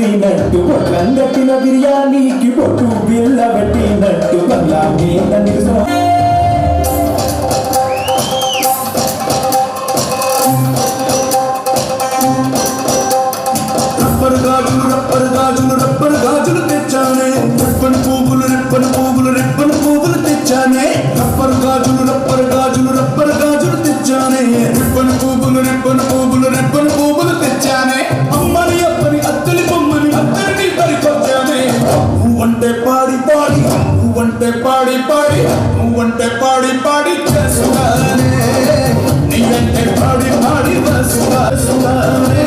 కలిసినట్టు పొట్లంగట్టిన బిర్యానీకి పొట్టు బిళ్ళ పెట్టినట్టు బంగ్లా మీద నిలుసు రబ్బరు గాజులు తెచ్చానే రెప్పను పువ్వులు తెచ్చానే రబ్బరు గాజులు తెచ్చానే రెప్పను పువ్వులు తెచ్చానే అమ్మని అప్పని అత్తలి బొమ్మని అత్తరిని పరికొచ్చానే నువ్వంటే పాడి చేస్తానే నీవంటే పాడి వస్తానే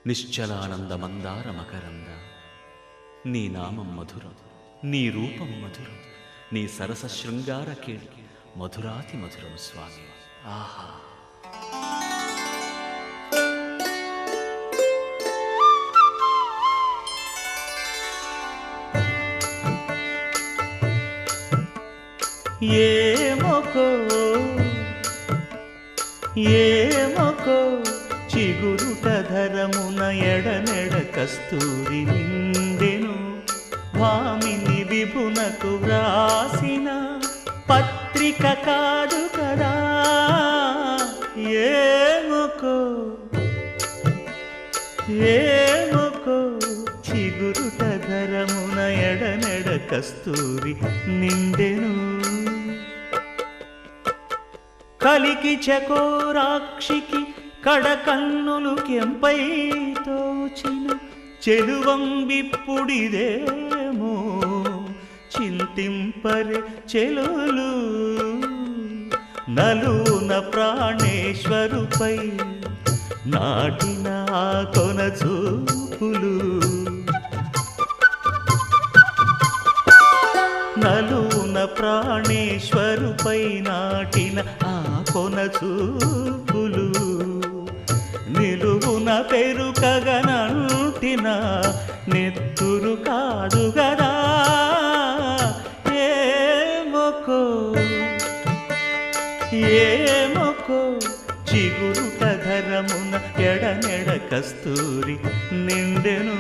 నిశ్చలానంద మందార మకరంద. నీ నామం మధురం, నీ రూపం మధురం, నీ సరస శృంగార కేళి మధురాతి మధురం స్వామి. ఆహా! ఏమొకో చిగురుట ధరమున ఎడనెడ కస్తూరి నిండెను. భామిని విభునకు వ్రాసిన పత్రిక కాదు కదా. ఏమొకో చిగురుట ధరమున ఎడనెడ కస్తూరి నిండెను. కలికి చకోరాక్షికి కడకన్నులు కెంపై తోచిన చెలువంబిప్పుడిదేమో చింతింపరే చెలులు. నలున ప్రాణేశ్వరుపై నాటిన కొన చూపులు. నలున ప్రాణేశ్వరుపై నాటిన ఆ కొన చూపులు. నిలువున పెరుకగనంటిన నెత్తురు కాదు గదా. ఏమొకో చిగురుట ధరమున ఎడనెడ కస్తూరి నిండెను.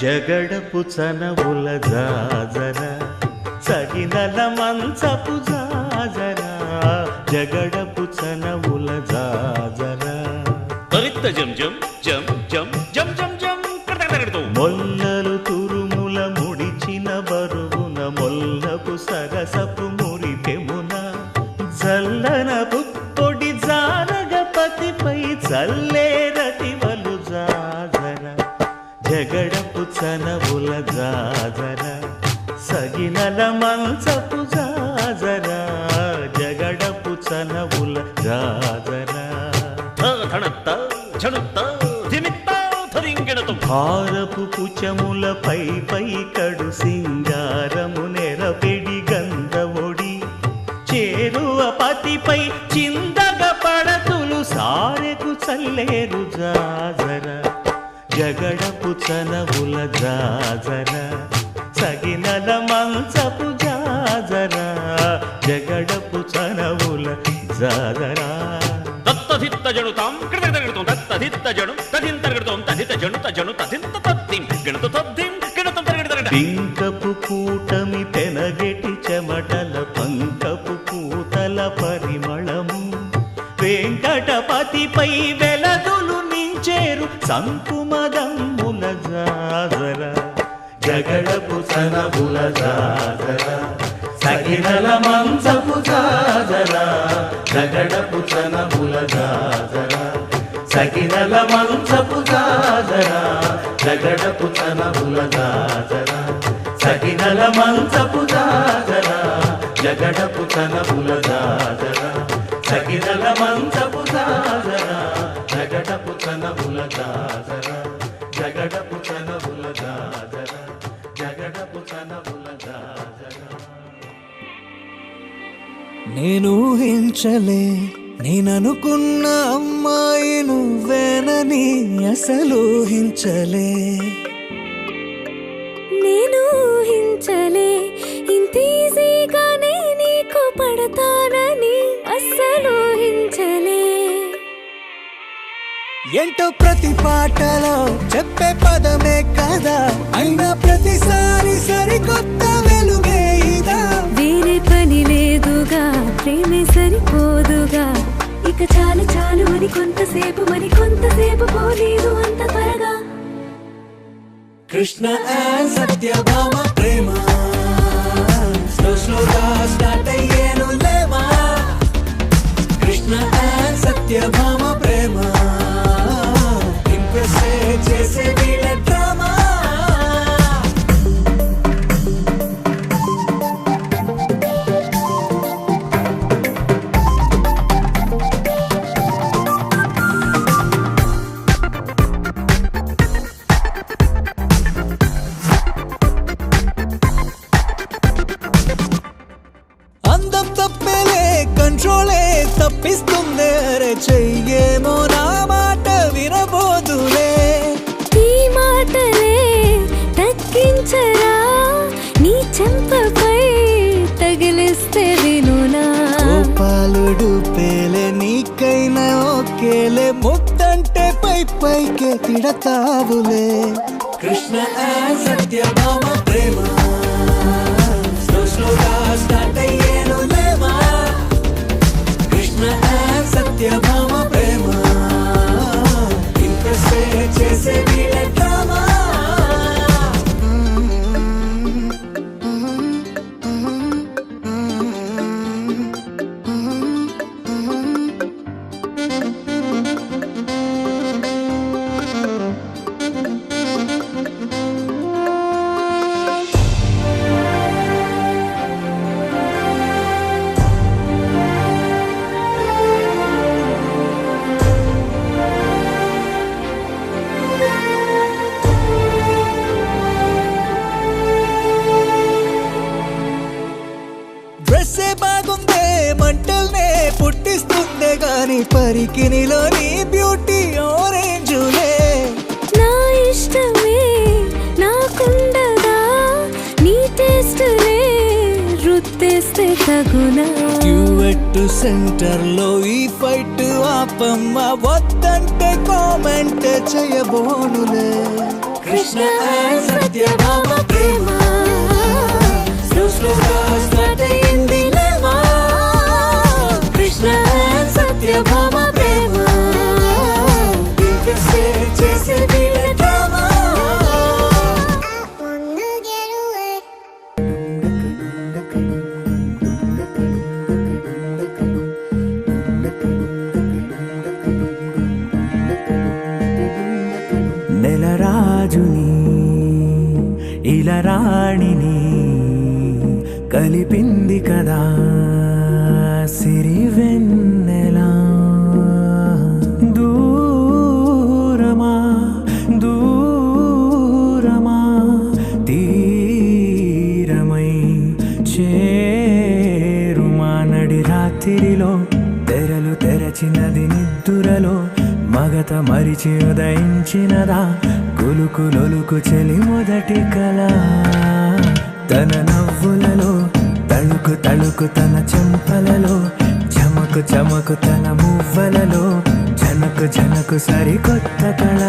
జగడపు చనవుల జాజర సగినల మంచపు జాజర. జగడపు చనవుల జాజర పరిత్త జం జం జం జం జం జం జం. మొల్లలు తురుముల ముడిచిన బరువున మొల్లపు సరసపు మురిపెమున. జల్లన పుప్పొడి జారగపతిపై చల్లేరతివలు జాజర. జగడపు చనవుల జాజర సగినల మంచపు జాజర. జగడపు చనవుల జాజర. భారపు కుచములపై పై కడు సింగారము నెరపెడి గంధవొడి. చేరువ పతిపై చిందగ పడతులు సారెకు చల్లేరు జాజర. జగడపు చనవుల జాజర సగినల మంచపు జాజర. జగడపు చనవుల జాజర. దత్తధిత్త జనుతాం కృతగణితం దత్తధిత్త జను తదింతర్గణితం తదిత జనుత జను తదింత తద్దిం గణిత తద్దిం గణితం తరగణిత. పింకపు కూటమి పెనగెటి చెమటల పంకపు పూతల పరిమళము. వెంకటపతిపై వెలదులు నించేరు సంకుమదమ్ముల జాజర. జగడపు చనవుల జాజర సగినల మంచపు జాజర. జగడపు చనవుల జాజర సగినల మంచపు జాజర. జగడపు చనవుల జాజర సగినల మంచపు జాజర. జగడపు చనవుల జాజర సగినల మంచపు జాజర. జగడపు చనవుల జాజర. జగడపు చనవుల జాజర. జగడపు చనవుల జాజర. నేను ఊహించలే నేననుకున్న అమ్మాయి నువ్వేనని అసలు ఊహించలే. నేను ఊహించలే ఇంత ఈజీగానే నీకు పడతానని అస్సలు ఊహించలే. ఏంటో ప్రతి పాటలో చెప్పే పదమే కదా, అయినా ప్రతిసారి సరికొత్త వెలుగే ఇదా. వేరే పని లేదుగా, ప్రేమే సరిపోదుగా, ఇక చాలు చాలు అని కొంతసేపు మరి కొంతసేపు పోలేదు అంత త్వరగా. కృష్ణ అండ్ సత్యభామ ప్రేమ స్లోగా స్టార్ట్ అయ్యేను. అనిపిస్తుంది అరే చెయ్యేమో నా మాట వినబోదులే ఈ మాటలే తగ్గించరా నీ చెంపపై తగిలిస్తే వినునా పాలుడు పేలే నీకైనా ఓకేలే ముద్దంటే పైకే తిడతావులే కృష్ణ సత్యభామ ప్రేమ స్లోగా స్టార్ట్ అయ్యేను లేమా కృష్ణ సత్యభామ ప్రేమ ఇంప్రెస్ చేసే వీళ్ళ డ్రామా డ్రెస్సే బాగుందే మంటల్నే పుట్టిస్తుందే గాని పరికినిలోని బ్యూటీ ఆరెంజులే నా ఇష్టమే నాకుండదా నీ టేస్టులే రుత్తేస్తే తగునా డ్యూయెట్ సెంటర్ లో ఈ ఫైట్ ఆపమ్మ వద్దంటే కామెంట్ చేయబోనులే కృష్ణ సత్యభామ ప్రేమ స్లోగా స్టార్ట్ అయింది లేమా కృష్ణ సత్యభామ ప్రేమ చేసే వీళ్ళ డ్రామా నెలరాజుని ఇలా రాణిని కలిపింది కదా సిరివెన్నెలా దూరమా దూరమా తీరమై చేరుమా నడి రాత్రిలో తెరలు తెరచినది నిద్దురలో మగత మరిచి ఉదయించినదా కులుకులొలుకు చెలి మొదటి కళ తన నవ్వులలో తళుకు తళుకు తన చెంపలలో చమకు చమకు తన మువ్వలలో జనకు జనకు సరికొత్త కళ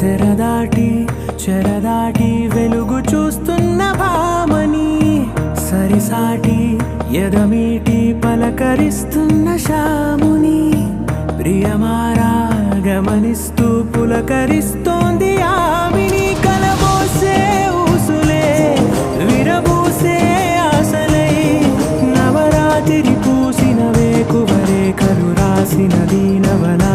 తెరదాటి చెరదాటి వెలుగు చూస్తున్న భామని సరిసాటి ఎదమీటి పలకరిస్తున్న శాముని ప్రియమారా గమనిస్తూ పులకరిస్తోంది ఆమిని కలబోసే ఊసులే విరబూసే ఆశలై నవరాత్రి పూసిన వేకువరేఖలు రాసిన దీనవలా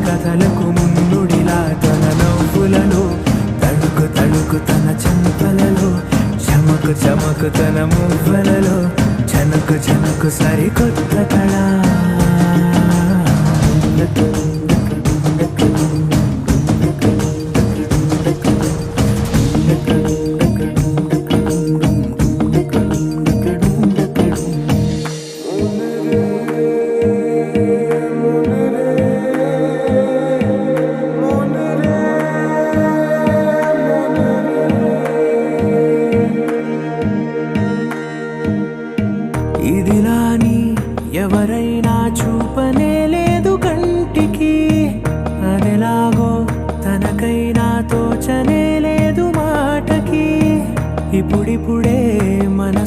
కథలకు ముందుడిలా తన నవ్వులలో తడుకు తడుకు తన చెంపలలో చమకు చమకు తన మువ్వలలో జనకు జనకు సరికొత్త కళ ఇదిలాని ఎవరైనా చూపనే లేదు కంటికి అదెలాగో తనకైనా తోచ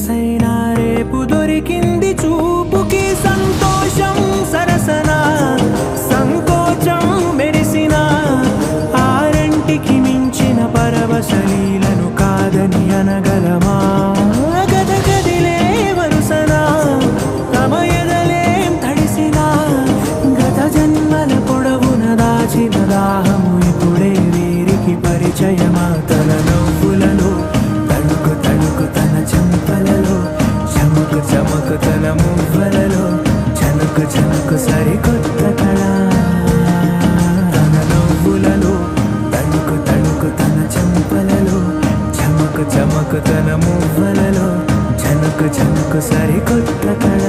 మనసైనా రేపు దొరికింది చూపుకి సంతోషం సరసన సంకోచం మెరిసిన ఆరంటికి మించిన పరవశలీలను కాదని అనగలమా గద గదిలే వరుసన తమ ఎదలేం తడిసిన గత జన్మల పొడవున దాచిన దాహము ఇప్పుడే వీరికి పరిచయమా తన నవ్వులలో తణుకు తణుకు తన చెంపలలో చమకు చమకు తన మువ్వలలో చనుకు చనుకు సరికొత్త కళ తన నవ్వులలో తణుకు తణుకు తన చెంపలలో చమకు చమకు తన మువ్వలలో చనుకు చనుకు సరికొత్త కళ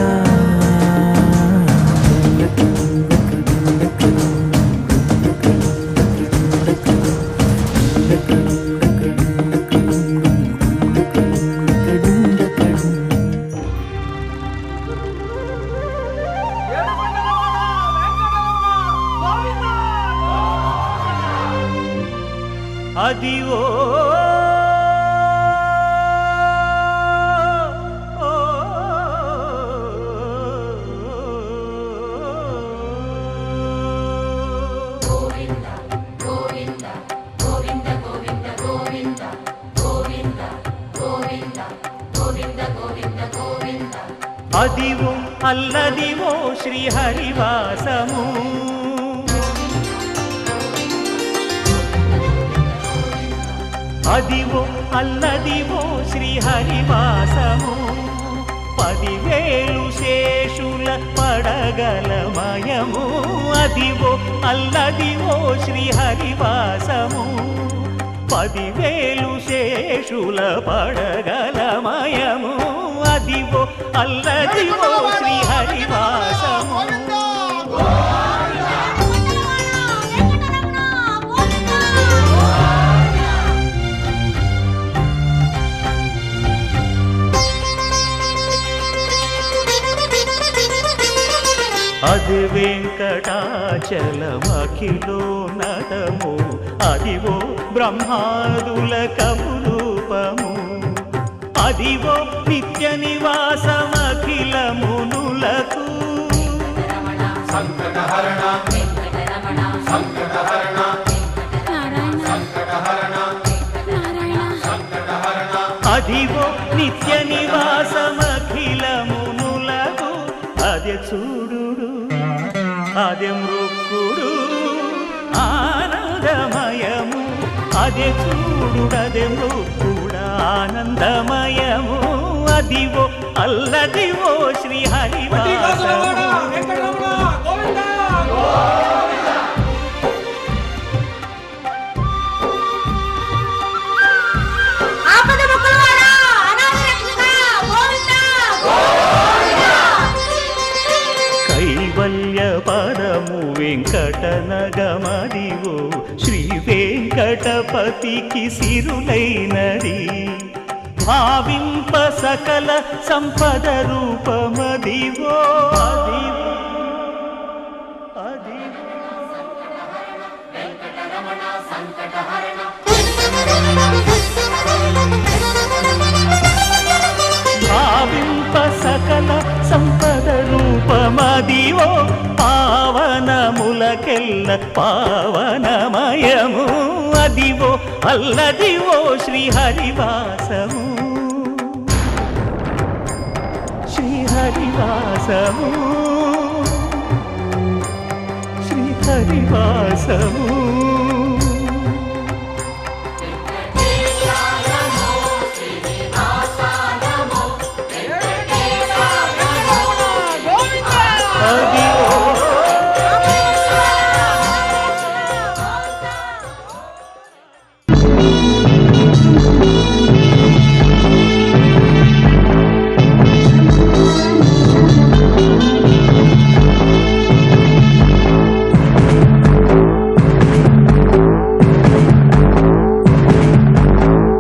అదివో అదివో అల్లదివో శ్రీహరివాసము అదివో అల్లదివో శ్రీహరివాసము 10,000 శేషుల పడగలమయము అదివో అల్లదివో శ్రీహరివాసము 10,000 శేషుల పడగలమయము అదివో అల్లదివో శ్రీహరివాసము అది వెంకటాచలమఖిలో నటము అదివో బ్రహ్మాదుల కపురూపము అదివో నిత్య నివాసమఖిల మునులకు సంకటహరణ సంకటహరణ అదివో నిత్య నివాసమఖిల మునులకు అదే చూడు అదే మృక్కుడు ఆనందమయము అదే చూడుడదే మృక్కుడ ఆనందమయము అదివో అల్లదివో శ్రీహరివాసము కైవల్య పరము వెంకటనగమదివో శ్రీ వెంకటపతికి సిరులైనది భావింప సకల సంపద రూపమదివో అదివో అదివో భావింప సకల సంపద రూపమదివో పావనములకెల్ల పావనమయము అదివో అల్లదివో శ్రీహరివాసము శ్రీహరివాసము శ్రీహరివాసము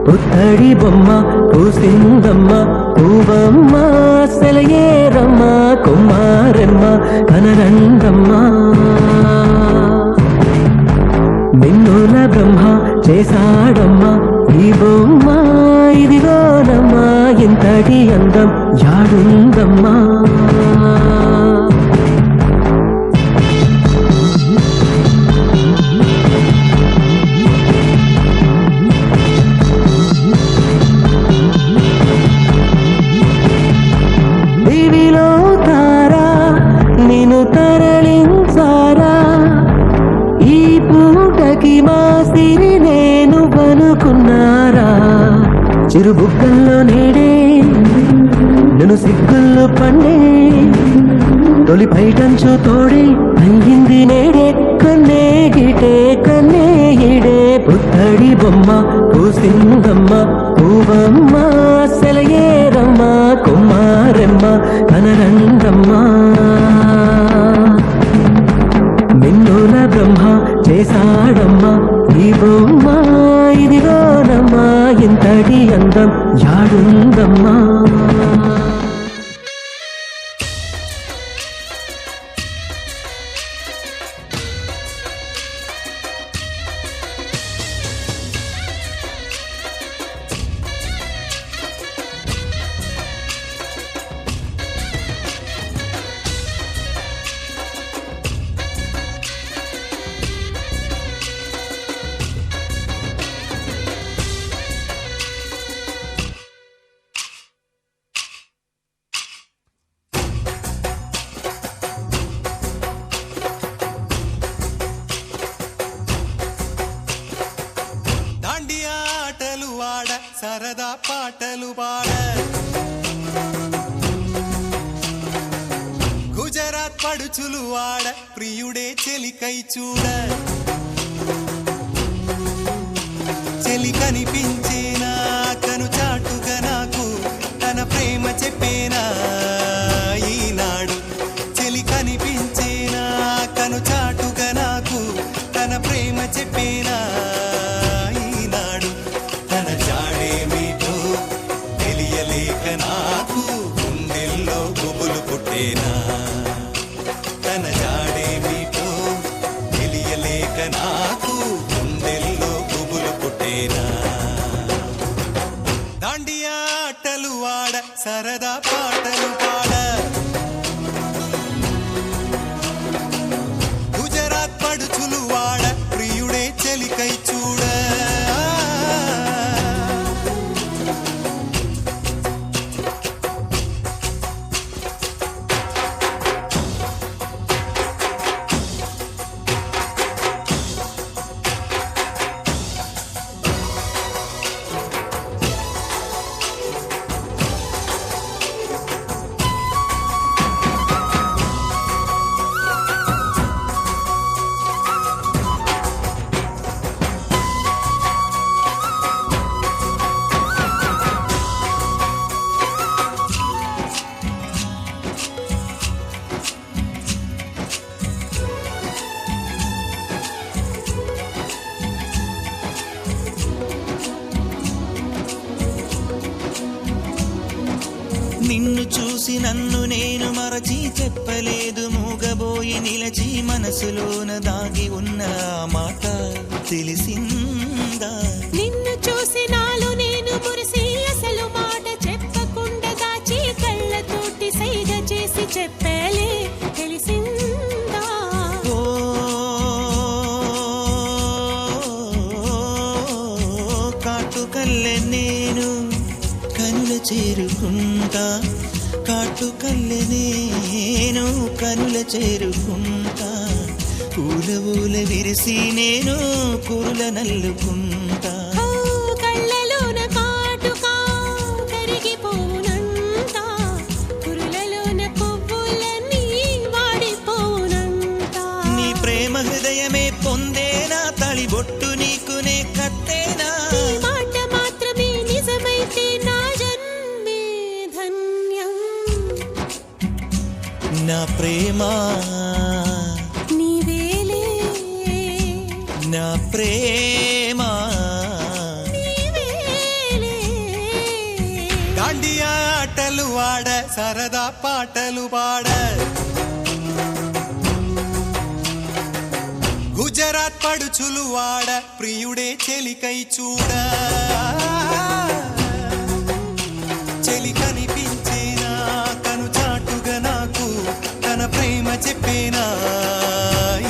పుత్తడి బొమ్మ పూసిందమ్మ పూవమ్మ సెలయేరమ్మ కుమారమ్మ కనరంగమ్మ మిన్నుల బ్రహ్మ చేశాడమ్మ ఈ బొమ్మ ఇదిగోనమ్మ ఇంతటి యాడుందమ్మా దివిలో తారా నిన్ను తరలించారా ఈ పూటకి మా సిరి నేను బనుకున్నారా చిరుబుగ్గల్లో నేడే నన్ను సిగ్గుల్లో పండే తొలి పైటంచు తోడే అయ్యింది నేడే కన్నే గిటే కన్నే ఇడే పుత్తడి బొమ్మ పూసిందమ్మ పూవమ్మ సెలయేరమ్మ కుమారమ్మ కనరంగమ్మ మిన్నుల బ్రహ్మ చేశాడమ్మా ఈ బొమ్మ ఇదిగోనమ్మా ఇంతటి అందం యాడుందమ్మా సరదా పాటలు పాడ గుజరాత్ పడుచులు వాడ ప్రియుడే చెలికై చూడ చెలి కనిపించేనా కను చాటుగా నాకు తన ప్రేమ చెప్పేనా ఈనాడు చెలి కనిపించేనా కను చాటుగా నాకు తన ప్రేమ చెప్పేనా నాకు గుండెల్లో గుబులు పుట్టేనా తన జాడేమిటో తెలియలేక నాకు గుండెల్లో గుబులు పుట్టేనా దాండియా ఆటలు ఆడ సరదా పాటలు పాడ గుజరాత్ పడుచులు వాడ ప్రియుడే చెలికై చూడ నిన్ను చూసి నన్ను నేను మరచి చెప్పలేదు మూగబోయి నిలచి మనసులోన దాగి ఉన్న మాట తెలిసిందా నిన్ను చూసి నాలో నేను మురిసి అసలు మాట చెప్పకుండా దాచి కళ్ళతోటి సైగ చేసి చెప్పలే తెలిసిందా కాటుకల్లె నేను కనుల చేరుకుంటా కాటుకల్లె నేను కనుల చేరుకుంటా పూల ఊల విరిసి నేను కురుల నల్లుకుంటా కళ్ళలోన కాటుకా కరిగిపోనంతా కురులలోన పువ్వులన్నీ వాడిపోనంతా నీ ప్రేమ హృదయమే పొందేనా తళిబొట్టు నీకునే కట్టేనా మాట మాత్రమే నిజమైతే నా జన్మే ధన్యం నా ప్రేమ నీవేలే నా ప్రేమ నీవేలే దాండియా ఆటలు ఆడ సరదా పాటలు పాడ గుజరాత్ పడుచులు వాడ ప్రియుడే చెలికై చూడ చెలి కనిపించేనా తన ప్రేమ చెప్పేనా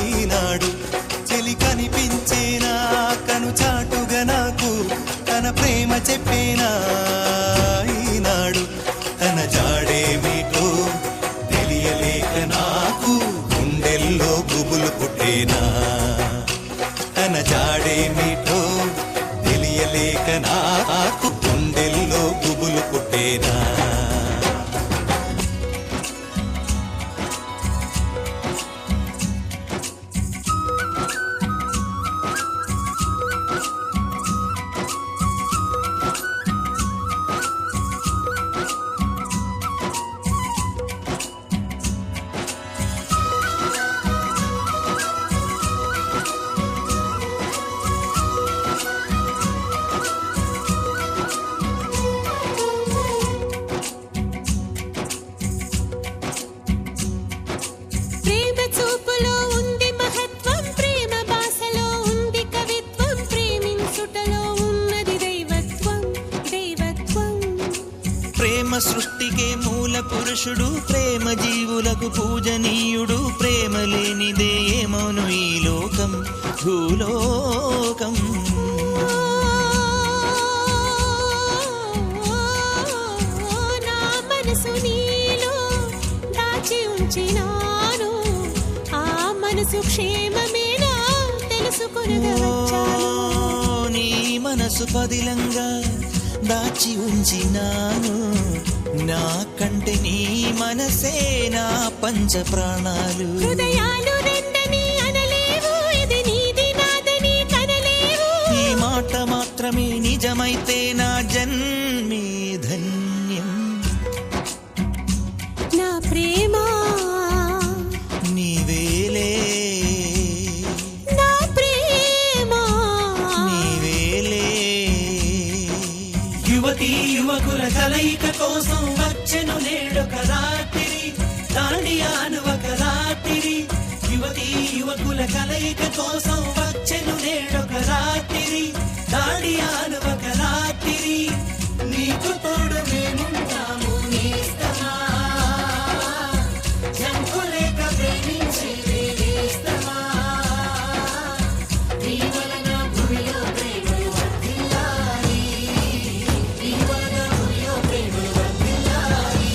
ఈనాడు చెలి కనిపించేనా కను చాటుగా నాకు తన ప్రేమ చెప్పేనా ఈనాడు తన జాడేమిటో తెలియలేక నాకు గుండెల్లో గుబులు పుట్టేనా తన జాడేమిటో తెలియలేక నాకు గుండెల్లో గుబులు పుట్టేనా ప్రేమ చూపులో ఉంది మహత్వం ప్రేమ భాషలో ఉంది కవిత్వం ప్రేమించుటలో ఉన్నది దైవత్వం దైవత్వం ప్రేమ సృష్టికే మూల పురుషుడు ప్రేమ జీవులకు పూజనీయుడు ప్రేమ లేనిదే ఏమోను ఈ లోకం భూలోకం నా మనసు నీలో దాచి ఉంచినాను ఆ మనసు క్షేమమేనా తెలుసుకొనగా వచ్చాను నీ మనసు పదిలంగా దాచి ఉంచినాను నా కంటే నీ మనసే నా పంచ ప్రాణాలు హృదయాలు రెండని అనలేవు ఇది నీది నాదని కనలేవు ఈ మాట మాత్రమే నిజమైతే నా జన్మే ధన్యం నా ప్రేమ నీవేలే నా ప్రేమ నీవేలే యువతి యువకుల కలయిక కోసం వచ్చెను నేడొక రాత్రి దాండియాను ఒక రాత్రి యువతి యువకుల కలయిక కోసం వచ్చెను నేడొక రాత్రి దాండియాను ఒక రాత్రి నీకు తోడు మేముంటాము నేస్తమా జంకులేక ప్రేమించి వేస్తమా నీ వలన భూమిలో ప్రేమలు వర్ధిల్లాలి నీ వలన భూమిలో ప్రేమలు వర్ధిల్లాలి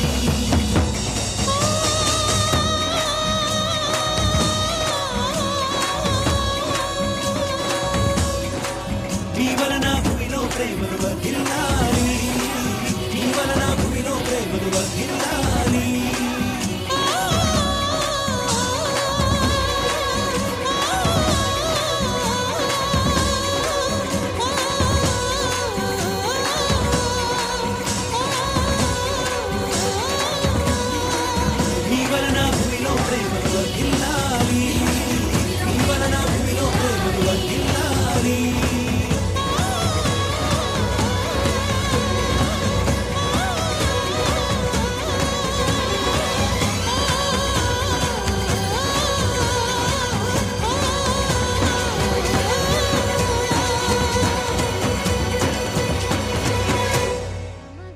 నీ వలన భూమిలో ప్రేమలు వర్ధిల్లాలి నీ వలన భూమిలో ప్రేమలు వర్ధిల్లాలి నీ వలన భూమిలో ప్రేమలు వర్ధిల్లాలి నీ వలన భూమిలో ప్రేమలు వర్ధిల్లాలి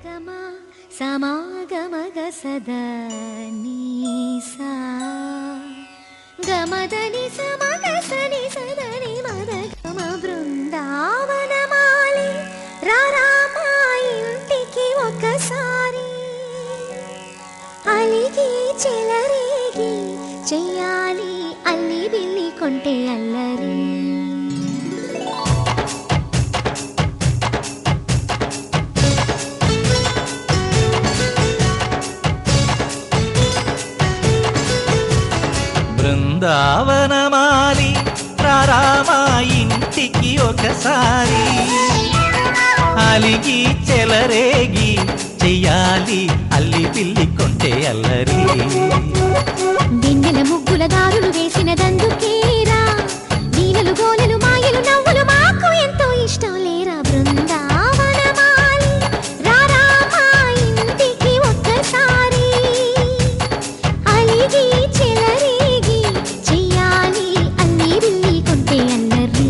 గమ సమాగమగ సదా నీసా గమదని సమగ సని సదని మద గమ బృందావనమాలి రారామా ఇంటికి ఒకసారి అలిగి చెలరేగి చెయ్యాలి అల్లి బిల్లి కొంటే అల్లరి బృందావనమాలి రారామా ఇంటికి ఒకసారి అలిగి చెలరేగి చెయ్యాలి అల్లి పిల్లి కొంటే అల్లరి వెన్నెల ముగ్గుల దారులు వేసినదందుకేరా నీలలు గోలలు మాయలు నవ్వులు మాకు ఎంతో ఇష్టం లేరా బృందావనమాలి రారామా ఇంటికి ఒక్కసారి అలిగి చెలరేగి చెయ్యాలి అల్లి బిల్లి కొంటే అల్లరి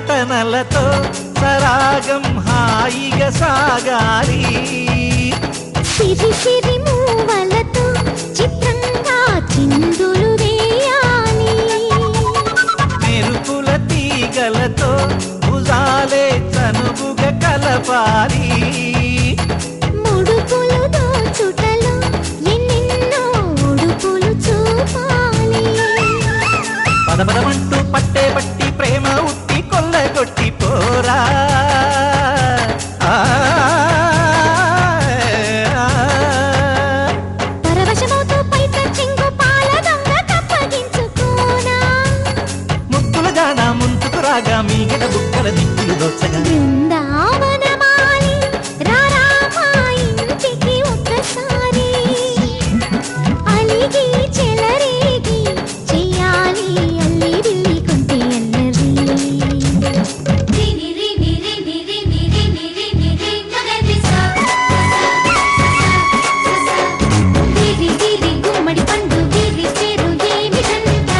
నటనలతో సరాగం హాయిగా సాగాలి సిరి సిరి మూవలతో చిత్రంగా చిందులు వేయాలి మెరుపుల తీగలతో భుజాలే చనువుగా కలపాలి ముడుపులు దోచుటలో ఎన్నెన్నో ఉడుపులు చూపాలి పదపదమంటూ పట్టే పట్టి ప్రేమ ఉట్టి కొల్లగొట్టి పోరా పరవశమవుతూ పైట చెంగు పాల దొంగ కప్పగించుకోనా ముక్కుల జాన ముందుకు రాగా మీగడ బుక్కల దిక్కులు దోచగా బృందావనమాలి రారా మా ఇంటికి ఒక్కసారి అలిగి చెలరేగి చెయ్యాలి అల్లి బిల్లి కొంటే అల్లరి గుమ్మడి పండు వీరి పేరు ఏమిటంట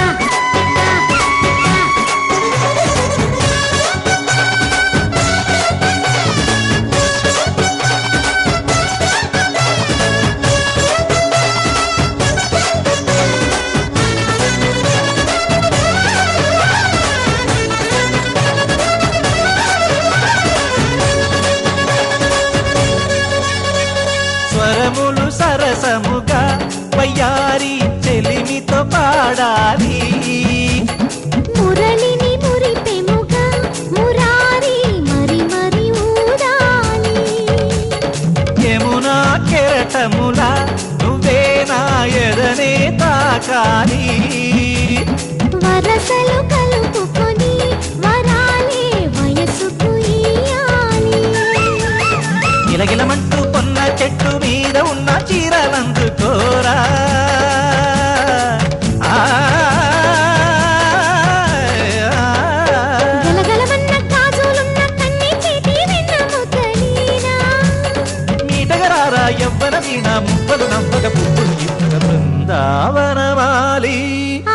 స్వరములు సరసముగా వయ్యారి చెలిమితో పాడాలి మురళిని మురిపెముగా మురారి మరి మరి ఊదాలి యమునా కెరటముల నువ్వే నా ఎదనే తాకాలి వరసలు కలుపుకొని వరాలే వయసుకు ఇయ్యాలి గిలగిలమంటూ పొన్న చెట్టు మీద ఉన్న చీరలందుకోరా గలగలమన్న గాజులున్న కన్ని చేతి వెన్న ముద్దలీనా మీటగరారా ఎవ్వర వీణ మువ్వలు నవ్వగ పువ్వులు ఇవ్వగ బృందావనమాలి ఆ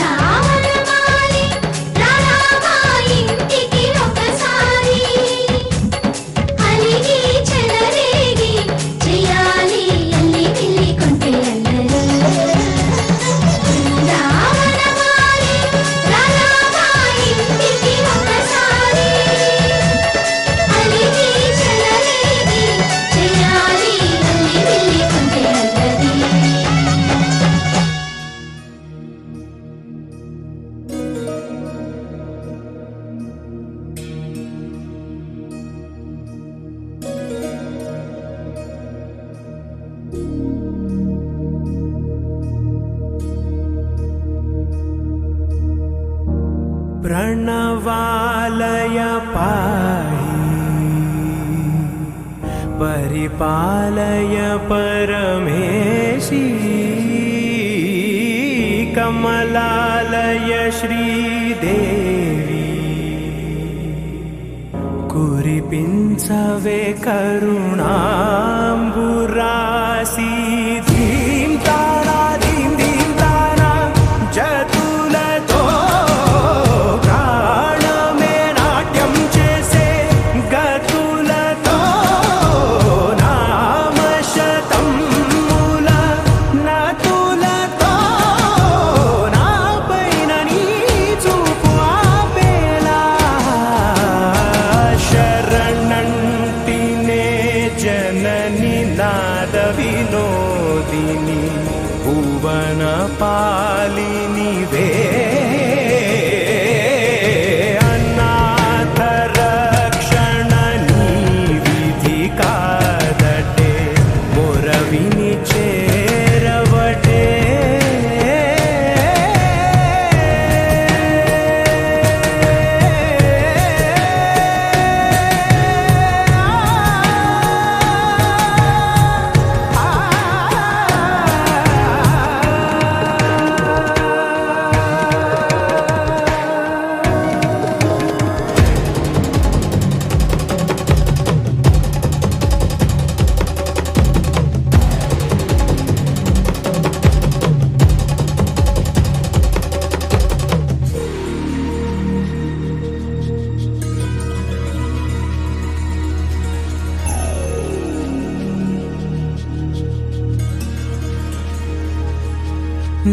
బృందావనమాలి రారా మా ఇంటికి ఒకసారి అలిగి చెలరేగి చెయ్యాలి అల్లి బిల్లి కొంటే అల్లరి బృందావనమాలి రారా మా ఇంటికి ఒకసారి అలిగి చెలరేగి చెయ్యాలి అల్లి బిల్లి కొంటే అల్లరి प्रणवालय पाहि परिपालय परमेशी कमलालय श्रीदेवी कुरिपिंचवे करुणांबुरासी धीं तारा धीं धीं तारा जतुलतो प्राणमे नाट्यं चेसे गतुलतो नामशतं मूल नतुलतो नापैन नी చూపు ఆపేలా శరణంటినే జనని నాద వినోదిని భువన పాలిని వే అనాథ రక్షణ నీ విధి కాదటే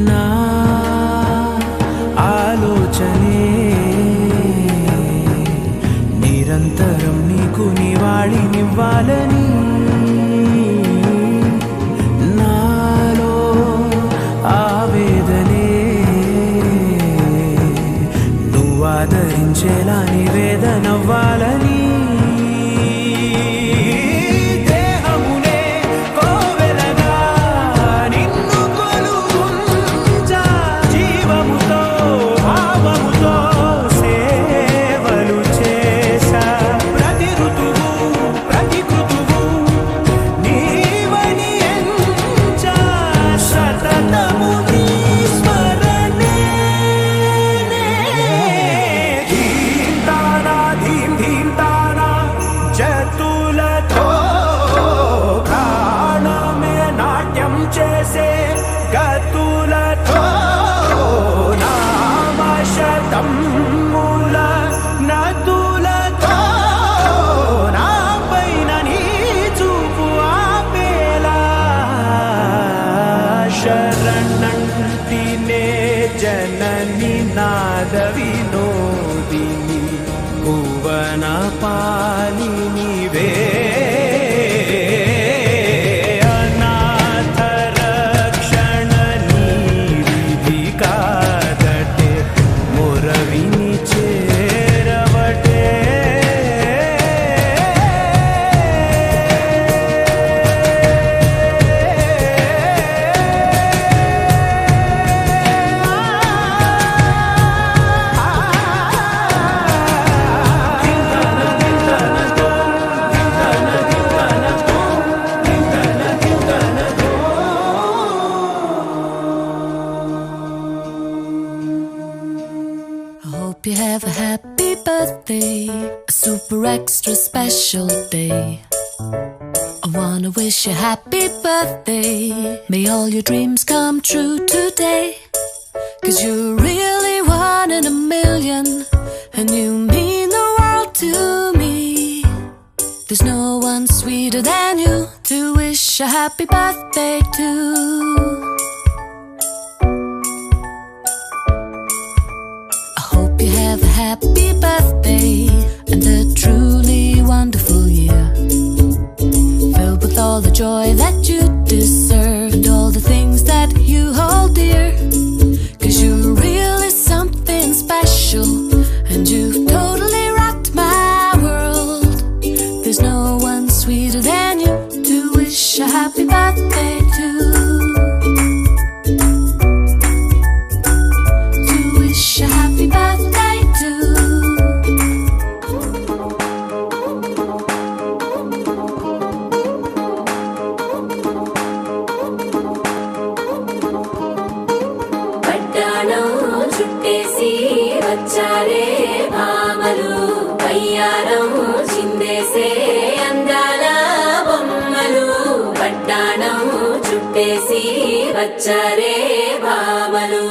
నా ఆలోచనే నిరంతరం నీకు నివాళినివ్వాలని నాలో ఆవేదనే నువ్వు ఆదరించేలా నివేదనవ్వాలని జనని నాద వినోదిని భువన పాలినివే అనాథ రక్షణ నీవిధి కాదటే మురవిని చేరవటే Hope you have a happy birthday, a super extra special day. I wanna wish you happy birthday. May all your dreams come true today. 'Cause you're really one in a million, and you mean the world to me. There's no one sweeter than you to wish a happy birthday to. Have a happy birthday and a truly wonderful year, filled with all the joy that you deserve and all the things that you hold dear. 'Cause you're really something special and you've totally rocked my world. There's no one sweeter than you to wish a happy birthday to. To wish a happy birthday. చుట్టేసి వచ్చారే భామలు పయ్యారం చిందేసే అందాల బొమ్మలు పట్టాణం చుట్టేసి వచ్చారే భామలు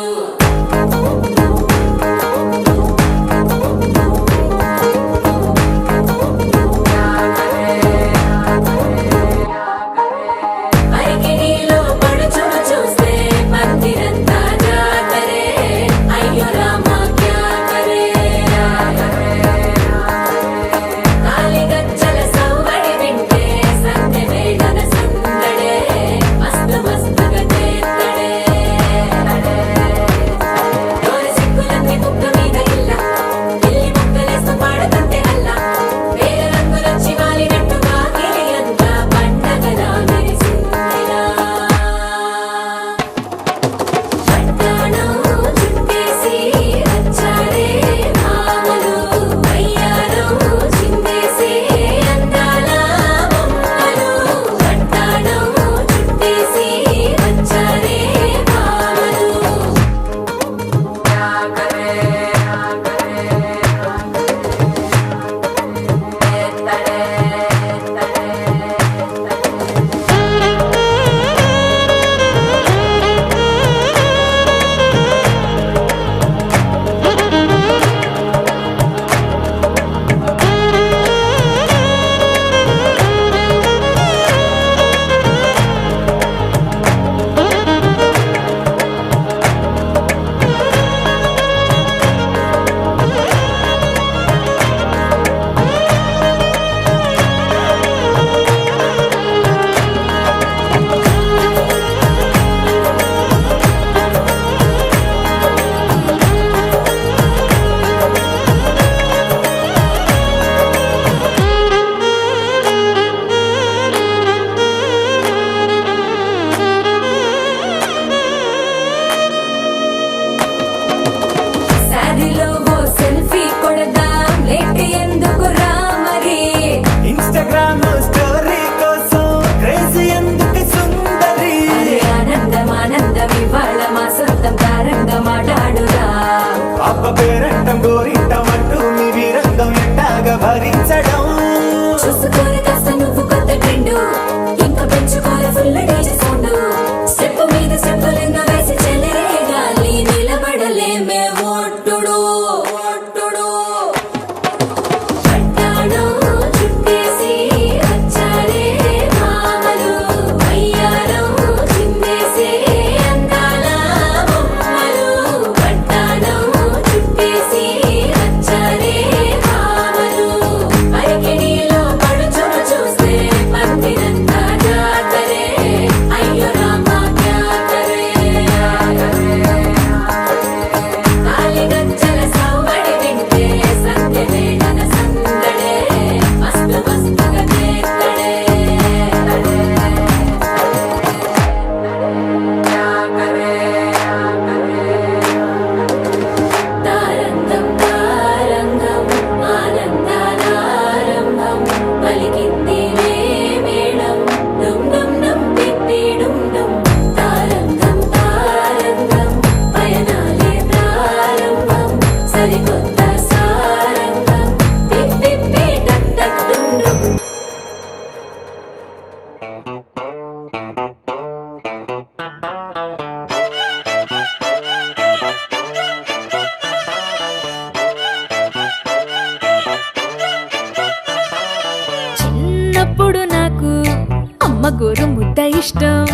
ఇష్టం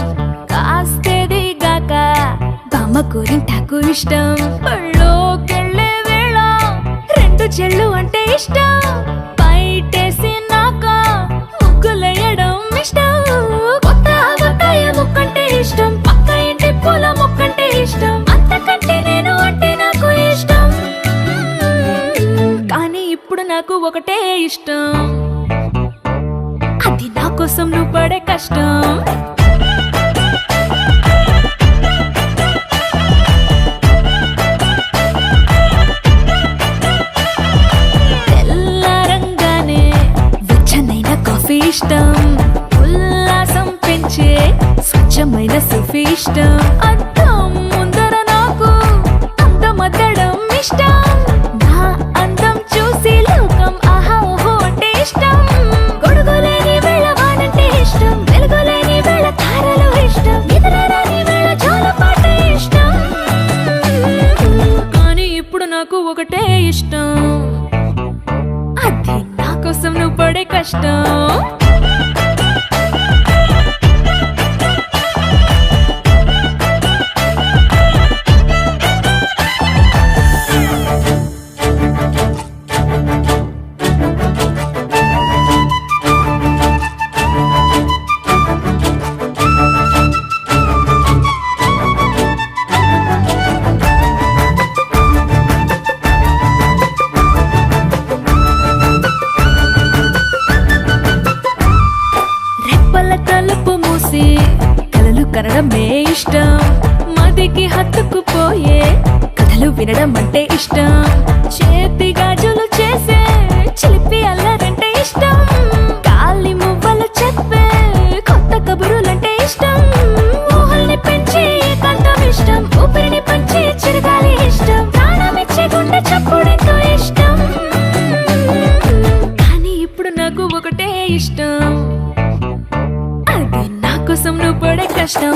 కాస్తేది గాక బామ్మ గోరింటాకు ఇష్టం పళ్ళోకెళ్ళే వేళ రెండు చెళ్ళు అంటే ఇష్టం బయటేసి నాక ముగ్గులేయడం ఇష్టం కొత్త ఆవకాయ ముక్కంటే ఇష్టం పక్క ఇంటి పూల ముక్కంటే ఇష్టం అంతకంటే నేను అంటే నాకు ఇష్టం కానీ ఇప్పుడు నాకు ఒకటే ఇష్టం అది నా కోసం నువ్వు పడే కష్టం తెల్లారంగానే వెచ్చనైన కాఫీ ఇష్టం ఉల్లాసం పెంచే స్వచ్ఛమైన సుఫీ ఇష్టం అద్దం ముందర నాకు అందమద్దడం ఇష్టం నా అందం చూసి లోకం ఆహా ఓహో అంటే ఇష్టం గొడుగులేని వేళ వానంటే ఇష్టం వెలుగులేని వేళ తారలు ఇష్టం నిద్రరాని వేళ జోలపాట ఇష్టం కానీ ఇప్పుడు నాకు ఒకటే ఇష్టం అది నా కోసం నువ్వు పడే కష్టం రెప్పల తలుపు మూసి కలలు కనడమే ఇష్టం మదికి హత్తుకుపోయే కథలు వినడం అంటే ఇష్టం చేతి గాజులు చేసే చిలిపి అల్లరంటే ఇష్టం గాలి మువ్వలు చెప్పే కొత్త కబురులంటే ఇష్టం ఊహల్ని పెంచి ఏకాంతం ఇష్టం ఊపిరిని పంచి చిరగాలి ఇష్టం ప్రాణమిచ్చే గుండె చప్పుడెంతో ఇష్టం కానీ ఇప్పుడు నాకు ఒకటే ఇష్టం అది నా కోసం నువ్వు పడే కష్టం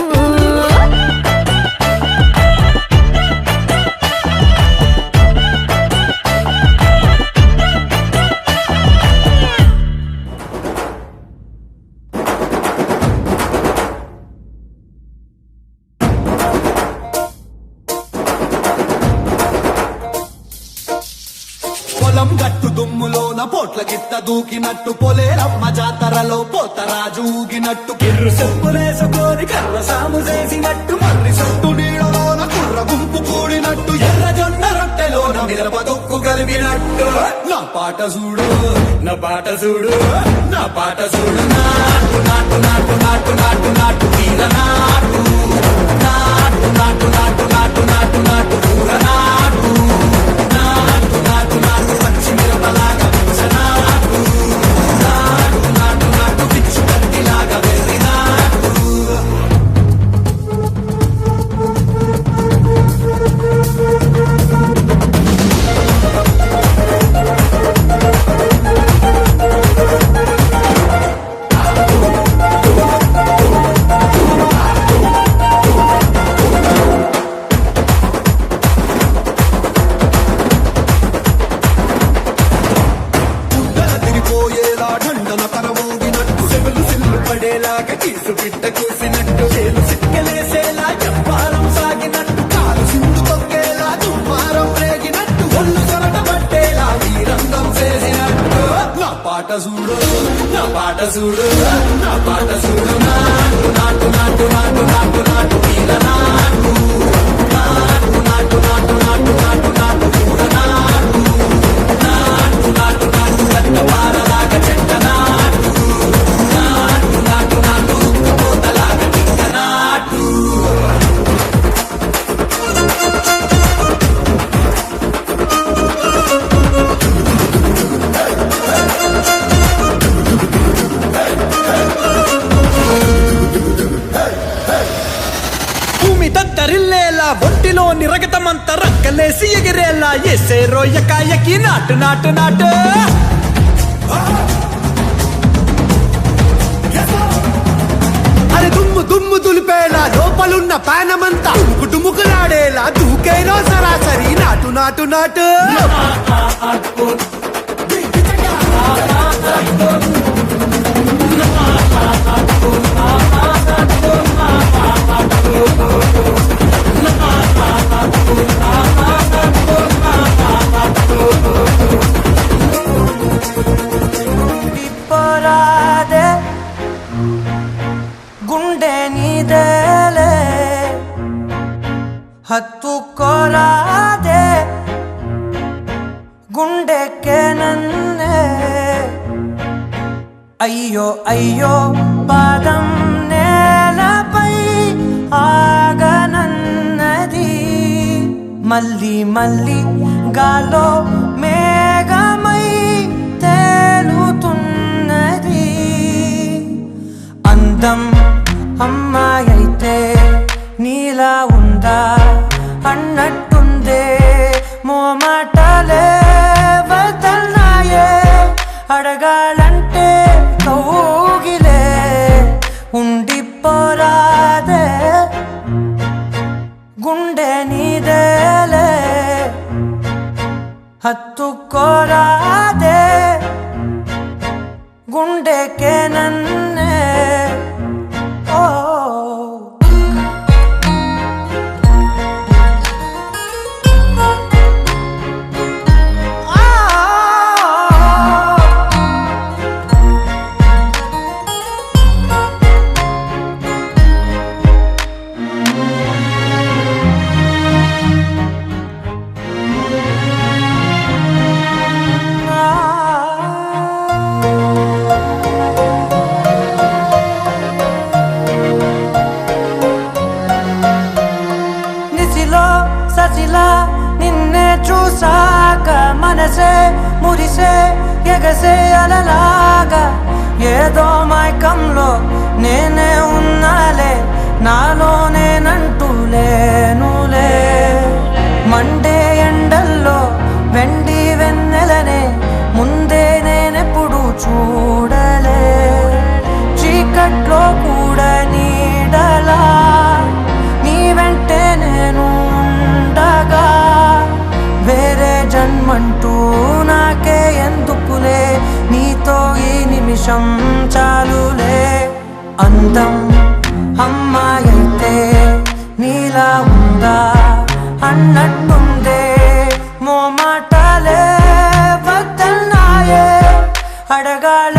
పొలం గట్టు దుమ్ములోన పోట్ల గిత్త దూకినట్టు పొలేరమ్మ జాతరలో పోతరాజు ఊగినట్టు కిర్రు చెప్పులేసుకొని కర్ర సాము చేసినట్టు మర్రి సొట్టు నీడలోన కుర్ర గుంపు కూడినట్టు ఎర్ర జొన్న రొట్టెలోన మిరప దొక్కు కలిపినట్టు నా పాట చూడు నా పాట చూడు నా పాట చూడు నాటు నాటు నాటు నాటు నాటు నాటు తీర నాటు నాటు నాటు నాటు నాటు నాటు నాటు కూర నాటు నాటు నాటు నాటు పచ్చి మిరపలాగా నాటు నాటు నాటు నాటు పిచ్చు కత్తిలాగా వెర్రి నాటు గుండెల తిరిపోయేలా ఢండన కరమోగినట్టు సెవెలు సిల్లు పడేలాగా కీసు పిట్ట కూసినట్టు చేలు సిక్కలేసేలా చెప్పారం సాగినట్టు కాలు సింధు తొక్కేలా దుమ్మారం రేగినట్టు ఒళ్ళు చొరట పట్టేలా వీరంగం చేసినట్టు నా పాట చూడు నా పాట చూడు నా పాట చూడు నాటు నాటు నాటు నాటు నాటు నాటు వీర నాటు నాటు నాటు నాటు నాటు నాటు నాటు కూర నాటు నాటు నాటు నాటు కట్ట పారలాగా చెట్ట నాటు నాటు నాటు నాటు ఉక్కపోతలాగా టిక్క నాటు భూమి దద్దరిల్లేలా ఒంటిలో నిరగతమంత రక్కలేసి ఎగిరేలా ఎసే రోయకాయకి నాటు నాటు నాటు అరే దుమ్ము దుమ్ము దులిపేలా లోపలున్న పానమంతా డుముకులాడేలా దూకేనో సరాసరి నాటు నాటు నాటు హత్తుకోరాదే గుండెకే నన్నే అయ్యో అయ్యో పాదం నేలపై ఆగనన్నది మళ్ళీ మళ్ళీ గాలో మేఘమై తేలుతున్నది అందం అమ్మాయైతే నీలా ఉందా అన్నట్టుందే మోమాటలే వదల్నాయే అడగాలంటే కౌగిలే ఉండిపోరాదే గుండె నీదేలే హత్తుకోరాదే గుండెకే నన్నే ఓ ససిలా నిన్నే చూసాక మనసే మురిసే ఎగసే అలలాగా ఏదో మైకంలో నేనే ఉన్నాలే నాలోనేనంటూ లేనులే మండే ఎండల్లో వెండి వెన్నెలనే ముందే నేనెప్పుడు చూడలే చీకట్లో కూడా నీడలా నీ వెంటే నేను ఉండగా వేరే జన్మంటూ నాకే ఎందుకులే నీతో ఈ నిమిషం చాలులే అందం అమ్మాయైతే నీలా ఉందా అన్నట్టుందే మోమాటలే వదల్నాయే అడగాల